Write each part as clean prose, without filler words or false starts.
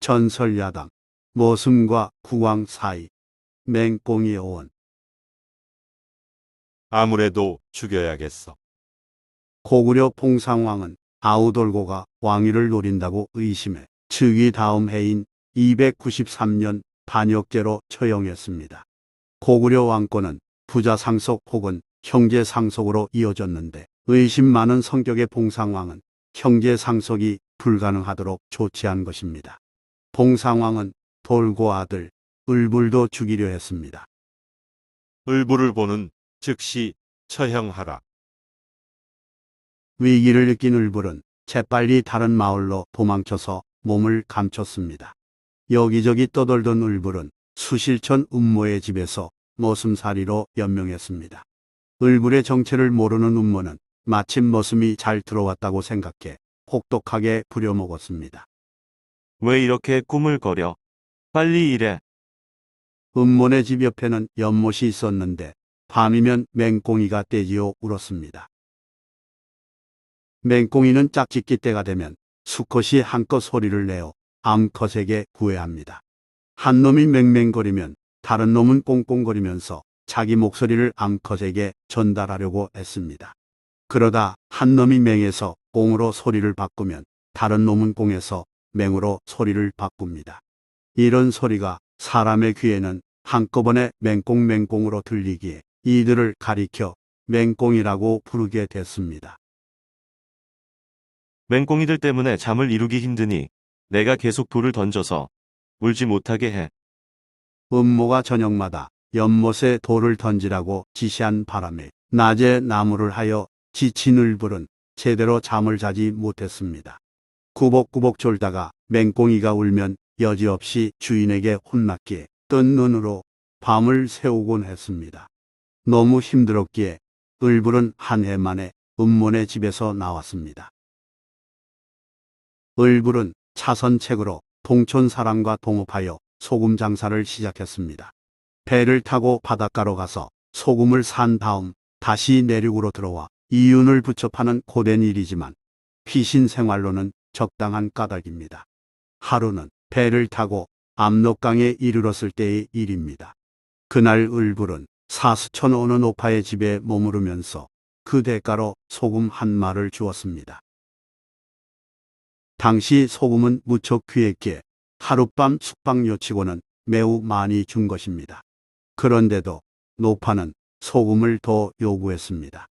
전설야당, 모슴과 국왕 사이, 맹꽁이 오원. 아무래도 죽여야겠어. 고구려 봉상왕은 아우돌고가 왕위를 노린다고 의심해 즉위 다음 해인 293년 반역죄로 처형했습니다. 고구려 왕권은 부자 상속 혹은 형제 상속으로 이어졌는데 의심 많은 성격의 봉상왕은 형제 상속이 불가능하도록 조치한 것입니다. 봉상왕은 돌고 아들 을불도 죽이려 했습니다. 을부를 보는 즉시 처형하라. 위기를 느낀 을불은 재빨리 다른 마을로 도망쳐서 몸을 감췄습니다. 여기저기 떠돌던 을불은 수실천 음모의 집에서 머슴살이로 연명했습니다. 을불의 정체를 모르는 음모는 마침 머슴이 잘 들어왔다고 생각해 혹독하게 부려먹었습니다. 왜 이렇게 꾸물거려? 빨리 일해. 음모네 집 옆에는 연못이 있었는데 밤이면 맹꽁이가 떼지어 울었습니다. 맹꽁이는 짝짓기 때가 되면 수컷이 한껏 소리를 내어 암컷에게 구애합니다. 한 놈이 맹맹거리면 다른 놈은 꽁꽁거리면서 자기 목소리를 암컷에게 전달하려고 했습니다. 그러다 한 놈이 맹에서 꽁으로 소리를 바꾸면 다른 놈은 꽁에서 맹으로 소리를 바꿉니다. 이런 소리가 사람의 귀에는 한꺼번에 맹꽁맹꽁으로 들리기에 이들을 가리켜 맹꽁이라고 부르게 됐습니다. 맹꽁이들 때문에 잠을 이루기 힘드니 내가 계속 돌을 던져서 울지 못하게 해. 음모가 저녁마다 연못에 돌을 던지라고 지시한 바람에 낮에 나무를 하여 지친 을불은 제대로 잠을 자지 못했습니다. 꾸벅꾸벅 졸다가 맹꽁이가 울면 여지없이 주인에게 혼났기에 뜬 눈으로 밤을 새우곤 했습니다. 너무 힘들었기에 을불은 한 해 만에 음모네 집에서 나왔습니다. 을불은 차선책으로 동촌 사람과 동업하여 소금 장사를 시작했습니다. 배를 타고 바닷가로 가서 소금을 산 다음 다시 내륙으로 들어와 이윤을 붙여 파는 고된 일이지만 피신 생활로는 적당한 까닭입니다. 하루는 배를 타고 압록강에 이르렀을 때의 일입니다. 그날 을불은 사수천 어느 노파의 집에 머무르면서 그 대가로 소금 한 말을 주었습니다. 당시 소금은 무척 귀했기에 하룻밤 숙박료치고는 매우 많이 준 것입니다. 그런데도 노파는 소금을 더 요구했습니다.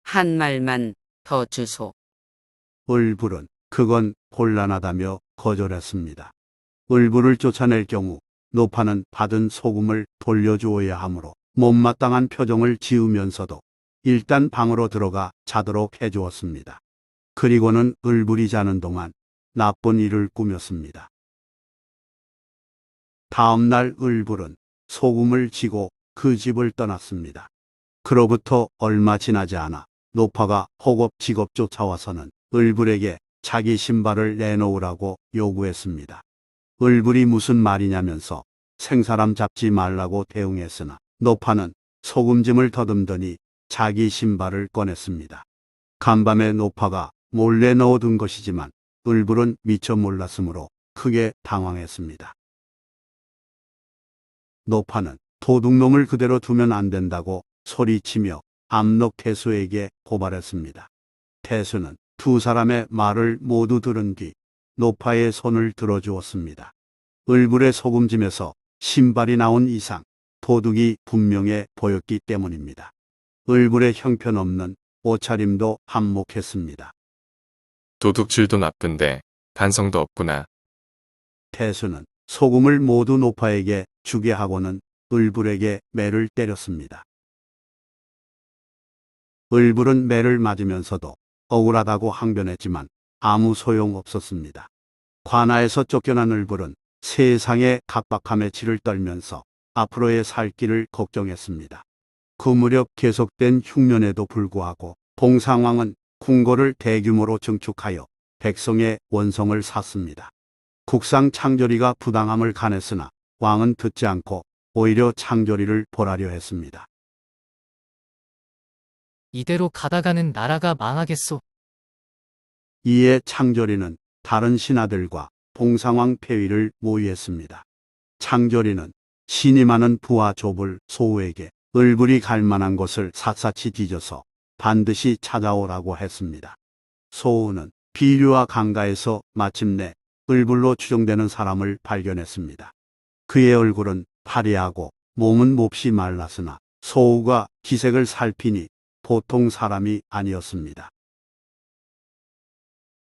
한 말만 더 주소. 을불은 그건 곤란하다며 거절했습니다. 을불을 쫓아낼 경우 노파는 받은 소금을 돌려주어야 하므로 못마땅한 표정을 지으면서도 일단 방으로 들어가 자도록 해주었습니다. 그리고는 을불이 자는 동안 나쁜 일을 꾸몄습니다. 다음 날 을불은 소금을 지고 그 집을 떠났습니다. 그로부터 얼마 지나지 않아 노파가 허겁지겁 쫓아와서는 을불에게 자기 신발을 내놓으라고 요구했습니다. 을불이 무슨 말이냐면서 생사람 잡지 말라고 대응했으나 노파는 소금짐을 더듬더니 자기 신발을 꺼냈습니다. 간밤에 노파가 몰래 넣어둔 것이지만 을불은 미처 몰랐으므로 크게 당황했습니다. 노파는 도둑놈을 그대로 두면 안 된다고 소리치며 압록태수에게 고발했습니다. 태수는 두 사람의 말을 모두 들은 뒤 노파의 손을 들어주었습니다. 을불의 소금짐에서 신발이 나온 이상 도둑이 분명해 보였기 때문입니다. 을불의 형편없는 옷차림도 한몫했습니다. 도둑질도 나쁜데 반성도 없구나. 태수는 소금을 모두 노파에게 주게 하고는 을불에게 매를 때렸습니다. 을불은 매를 맞으면서도 억울하다고 항변했지만 아무 소용없었습니다. 관아에서 쫓겨난 을불은 세상의 각박함에 치를 떨면서 앞으로의 살 길을 걱정했습니다. 그 무렵 계속된 흉년에도 불구하고 봉상왕은 궁궐을 대규모로 증축하여 백성의 원성을 샀습니다. 국상 창조리가 부당함을 간했으나 왕은 듣지 않고 오히려 창조리를 벌하려 했습니다. 이대로 가다가는 나라가 망하겠소. 이에 창조리는 다른 신하들과 봉상왕 폐위를 모의했습니다. 창조리는 신이 많은 부하 조불 소우에게 을불이 갈 만한 곳을 샅샅이 뒤져서 반드시 찾아오라고 했습니다. 소우는 비류와 강가에서 마침내 을불로 추정되는 사람을 발견했습니다. 그의 얼굴은 파리하고 몸은 몹시 말랐으나 소우가 기색을 살피니 보통 사람이 아니었습니다.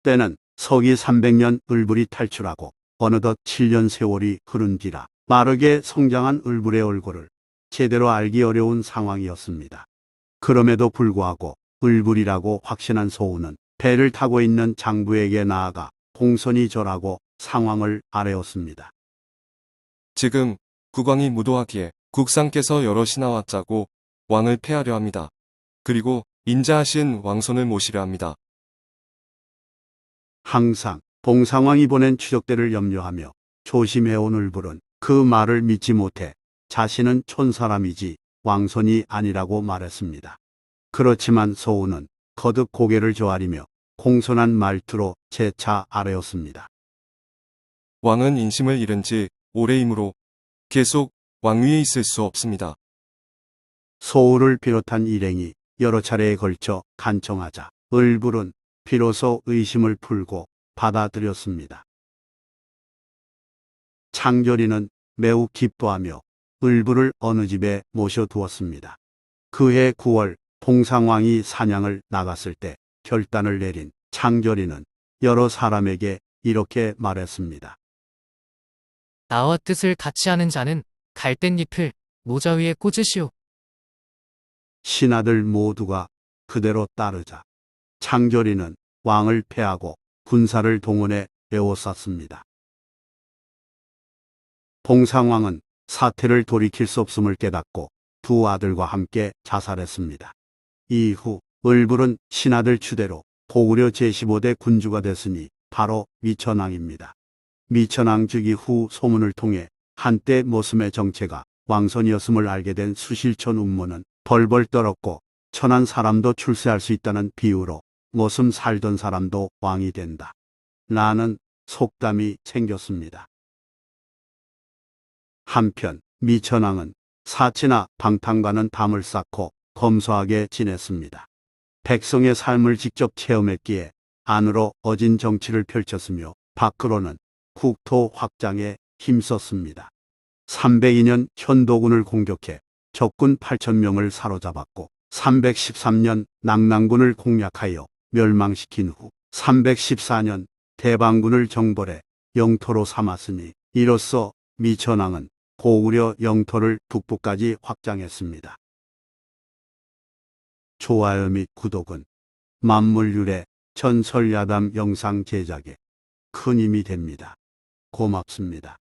때는 서기 300년 을불이 탈출하고 어느덧 7년 세월이 흐른 뒤라 마르게 성장한 을불의 얼굴을 제대로 알기 어려운 상황이었습니다. 그럼에도 불구하고 을불이라고 확신한 소우는 배를 타고 있는 장부에게 나아가 공손히 절하고 상황을 아뢰었습니다. 지금 국왕이 무도하기에 국상께서 여럿이나 왔자고 왕을 폐하려 합니다. 그리고 인자하신 왕손을 모시려 합니다. 항상 봉상왕이 보낸 추적대를 염려하며 조심해온 을불은 그 말을 믿지 못해 자신은 촌사람이지 왕손이 아니라고 말했습니다. 그렇지만 소우는 거듭 고개를 조아리며 공손한 말투로 재차 아뢰었습니다. 왕은 인심을 잃은 지 오래이므로 계속 왕위에 있을 수 없습니다. 소우를 비롯한 일행이 여러 차례에 걸쳐 간청하자 을불은 비로소 의심을 풀고 받아들였습니다. 창조리는 매우 기뻐하며 을불을 어느 집에 모셔두었습니다. 그해 9월 봉상왕이 사냥을 나갔을 때 결단을 내린 창조리는 여러 사람에게 이렇게 말했습니다. 나와 뜻을 같이 하는 자는 갈대잎을 모자 위에 꽂으시오. 신하들 모두가 그대로 따르자 창조리는 왕을 패하고 군사를 동원해 에워쌌습니다. 봉상왕은 사태를 돌이킬 수 없음을 깨닫고 두 아들과 함께 자살했습니다. 이후 을불은 신하들 추대로 고구려 제15대 군주가 됐으니 바로 미천왕입니다. 미천왕 즉위 후 소문을 통해 한때 모슴의 정체가 왕손이었음을 알게 된 수실촌 음모는 벌벌 떨었고 천한 사람도 출세할 수 있다는 비유로 모슴 살던 사람도 왕이 된다. 라는 속담이 생겼습니다. 한편 미천왕은 사치나 방탕과는 담을 쌓고 검소하게 지냈습니다. 백성의 삶을 직접 체험했기에 안으로 어진 정치를 펼쳤으며 밖으로는 국토 확장에 힘썼습니다. 302년 현도군을 공격해 적군 8,000명을 사로잡았고 313년 낙랑군을 공략하여 멸망시킨 후 314년 대방군을 정벌해 영토로 삼았으니 이로써 미천왕은 고구려 영토를 북부까지 확장했습니다. 좋아요 및 구독은 만물유래 전설야담 영상 제작에 큰 힘이 됩니다. 고맙습니다.